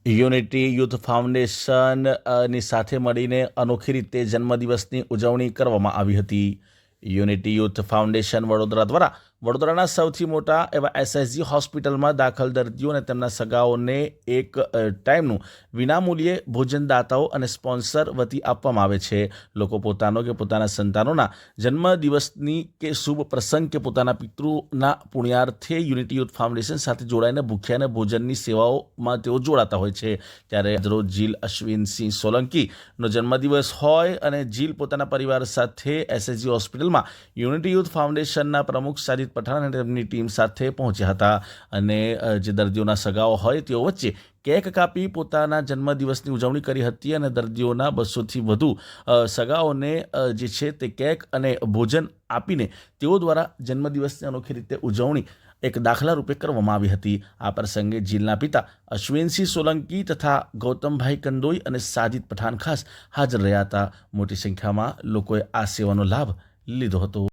Unity youth foundation ની સાથે મળીને અનોખી રીતે જન્મદિવસની ઉજવણી કરવામાં આવી હતી. યુનિટી યુથ ફાઉન્ડેશન વડોદરા દ્વારા વડોદરાના સૌથી મોટા એવા એસએસજી હોસ્પિટલમાં દાખલ દર્દીઓ અને તેમના સગાઓને એક ટાઈમનું વિનામૂલ્યે ભોજનદાતાઓ અને સ્પોન્સર વતી આપવામાં આવે છે. લોકો પોતાનો કે પોતાના સંતાનોના જન્મદિવસની કે શુભ પ્રસંગ કે પોતાના પિતૃના પુણ્યાર્થે યુનિટી યુથ ફાઉન્ડેશન સાથે જોડાઈને ભૂખ્યા અને ભોજનની સેવાઓમાં તેઓ જોડાતા હોય છે. ત્યારે રોજ જીલ અશ્વિનસિંહ સોલંકીનો જન્મદિવસ હોય અને જીલ પોતાના પરિવાર સાથે એસએસજી હોસ્પિટલમાં યુનિટી યુથ ફાઉન્ડેશનના પ્રમુખ સાજિદ પઠાણ અને તેમની ટીમ સાથે પહોંચ્યા હતા અને જે દર્દીઓના સગાઓ હોય તેઓ વચ્ચે કેક કાપી પોતાના જન્મદિવસની ઉજવણી કરી હતી અને દર્દીઓના 200થી વધુ સગાઓને જે છે તે કેક અને ભોજન આપીને તેઓ દ્વારા જન્મદિવસની અનોખી રીતે ઉજવણી એક દાખલા રૂપે કરવામાં આવી હતી. આ પ્રસંગે જીલના પિતા અશ્વિનસિંહ સોલંકી તથા ગૌતમભાઈ કંદોઈ અને સાજિદ પઠાણ ખાસ હાજર રહ્યા હતા. મોટી સંખ્યામાં લોકોએ આ સેવાનો લાભ લીધો હતો.